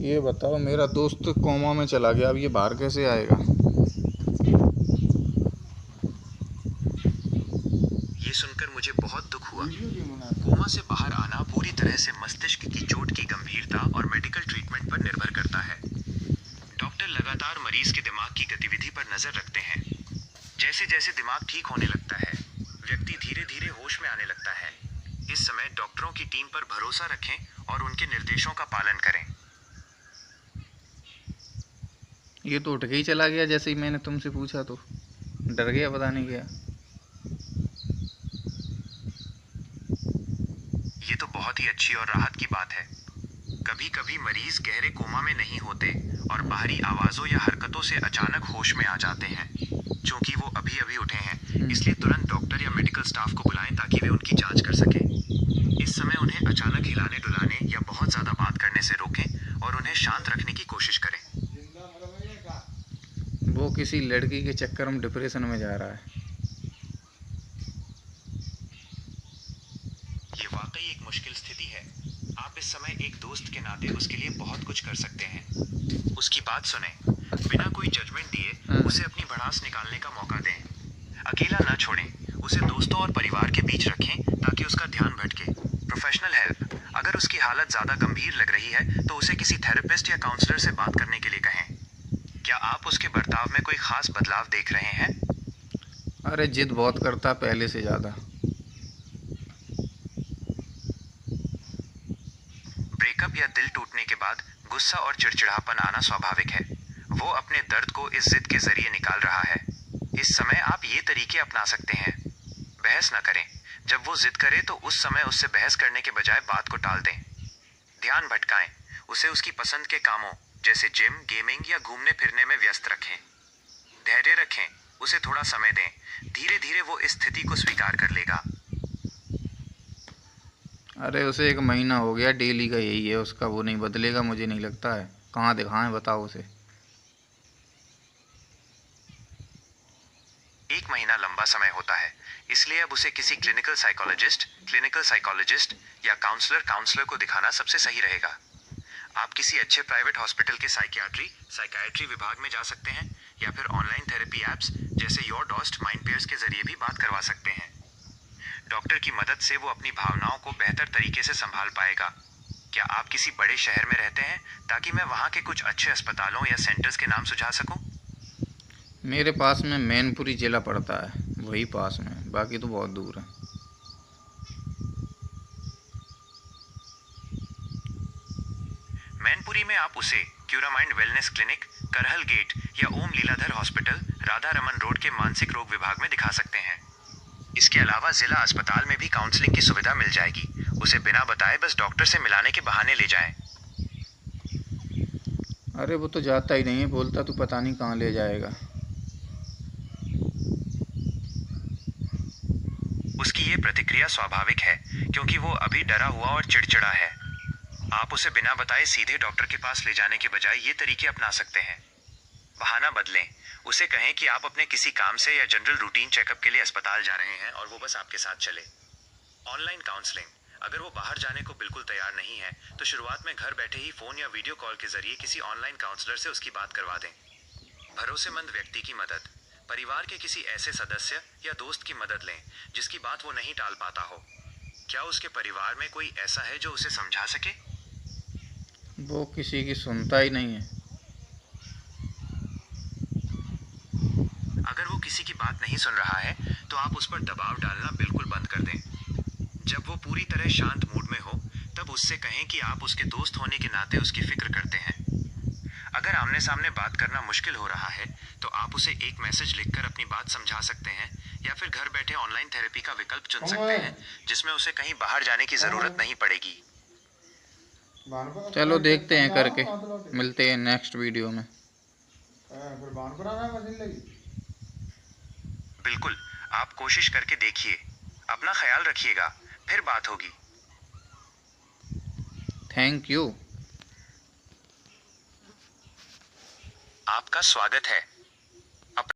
ये बताओ, मेरा दोस्त कोमा में चला गया, अब ये बाहर कैसे आएगा? ये सुनकर मुझे बहुत दुख हुआ। कोमा से बाहर आना पूरी तरह से मस्तिष्क की चोट की गंभीरता और मेडिकल ट्रीटमेंट पर निर्भर करता है। डॉक्टर लगातार मरीज के दिमाग की गतिविधि पर नजर रखते हैं। जैसे जैसे दिमाग ठीक होने लगता है, व्यक्ति धीरे धीरे होश में आने लगता है। इस समय डॉक्टरों की टीम पर भरोसा रखें और उनके निर्देशों का पालन करें। ये तो उठ के ही चला गया जैसे ही मैंने तुमसे पूछा, तो डर गया, पता नहीं क्या। ये तो बहुत ही अच्छी और राहत की बात है। कभी कभी मरीज गहरे कोमा में नहीं होते और बाहरी आवाजों या हरकतों से अचानक होश में आ जाते हैं। क्योंकि वो अभी अभी उठे हैं, इसलिए तुरंत डॉक्टर या मेडिकल स्टाफ को बुलाएं ताकि वे उनकी जांच कर सकें। इस समय उन्हें अचानक हिलाने डुलाने या बहुत ज्यादा बात करने से रोकें और उन्हें शांत रखने की कोशिश करें। वो किसी लड़की के चक्कर में डिप्रेशन में जा रहा है। ये वाकई एक मुश्किल स्थिति है। आप इस समय एक दोस्त के नाते उसके लिए बहुत कुछ कर सकते हैं। उसकी बात सुने, बिना कोई जजमेंट दिए उसे अपनी भड़ास निकालने का मौका दें। अकेला ना छोड़ें, उसे दोस्तों और परिवार के बीच रखें ताकि उसका ध्यान भटके। प्रोफेशनल हेल्प, अगर उसकी हालत ज्यादा गंभीर लग रही है तो उसे किसी थेरेपिस्ट या काउंसलर से बात करने के लिए कहें। क्या आप उसके बर्ताव में कोई खास बदलाव देख रहे हैं? अरे जिद बहुत करता, पहले से ज़्यादा। ब्रेकअप या दिल टूटने के बाद गुस्सा और चिड़चिड़ापन आना स्वाभाविक है। वो अपने दर्द को इस जिद के जरिए निकाल रहा है। इस समय आप ये तरीके अपना सकते हैं। बहस न करें। जब वो जिद करे तो उस समय उससे बहस करने के बजाय बात को टाल दें। ध्यान भटकाएं। उसे उसकी पसंद के कामों जैसे जिम, गेमिंग या घूमने फिरने में व्यस्त रखें। धैर्य रखें, उसे थोड़ा समय दें। धीरे धीरे वो इस स्थिति को स्वीकार कर लेगा। अरे उसे 1 महीना हो गया, डेली का यही है उसका, वो नहीं बदलेगा मुझे नहीं लगता है। कहाँ दिखाएं, बताओ उसे। 1 महीना लंबा समय होता है, इसलिए अब उसे किसी क्लिनिकल साइकोलॉजिस्ट या काउंसलर को दिखाना सबसे सही रहेगा। आप किसी अच्छे प्राइवेट हॉस्पिटल के साइकाइट्री विभाग में जा सकते हैं या फिर ऑनलाइन थेरेपी एप्स जैसे योर डॉस्ट माइंडपेयर्स के जरिए भी बात करवा सकते हैं। डॉक्टर की मदद से वो अपनी भावनाओं को बेहतर तरीके से संभाल पाएगा। क्या आप किसी बड़े शहर में रहते हैं ताकि मैं वहाँ के कुछ अच्छे अस्पतालों या सेंटर्स के नाम सुझा सकूं? मेरे पास में मैनपुरी जिला पड़ता है, वही पास में, बाकी तो बहुत दूर है। मैनपुरी में आप उसे क्यूरामाइंड वेलनेस क्लिनिक, करहल गेट या ओम लीलाधर हॉस्पिटल, राधा रमन रोड के मानसिक रोग विभाग में दिखा सकते हैं। इसके अलावा जिला अस्पताल में भी काउंसलिंग की सुविधा मिल जाएगी। उसे बिना बताए बस डॉक्टर से मिलाने के बहाने ले जाएं। अरे वो तो जाता ही नहीं है, बोलता तू पता नहीं कहाँ ले जाएगा। उसकी ये प्रतिक्रिया स्वाभाविक है क्योंकि वो अभी डरा हुआ और चिड़चिड़ा है। आप उसे बिना बताए सीधे डॉक्टर के पास ले जाने के बजाय ये तरीके अपना सकते हैं। बहाना बदलें। उसे कहें कि आप अपने किसी काम से या जनरल रूटीन चेकअप के लिए अस्पताल जा रहे हैं और वो बस आपके साथ चले। ऑनलाइन काउंसलिंग, अगर वो बाहर जाने को बिल्कुल तैयार नहीं है तो शुरुआत में घर बैठे ही फोन या वीडियो कॉल के जरिए किसी ऑनलाइन काउंसलर से उसकी बात करवा दें। भरोसेमंद व्यक्ति की मदद, परिवार के किसी ऐसे सदस्य या दोस्त की मदद लें जिसकी बात वो नहीं टाल पाता हो। क्या उसके परिवार में कोई ऐसा है जो उसे समझा सके? वो किसी की सुनता ही नहीं है। अगर वो किसी की बात नहीं सुन रहा है तो आप उस पर दबाव डालना बिल्कुल बंद कर दें। जब वो पूरी तरह शांत मूड में हो तब उससे कहें कि आप उसके दोस्त होने के नाते उसकी फिक्र करते हैं। अगर आमने सामने बात करना मुश्किल हो रहा है तो आप उसे एक मैसेज लिखकर अपनी बात समझा सकते हैं या फिर घर बैठे ऑनलाइन थेरेपी का विकल्प चुन सकते हैं जिसमें उसे कहीं बाहर जाने की जरूरत नहीं पड़ेगी। चलो देखते हैं करके, मिलते हैं नेक्स्ट वीडियो में। बिल्कुल, आप कोशिश करके देखिए। अपना ख्याल रखिएगा, फिर बात होगी। Thank you. आपका स्वागत है।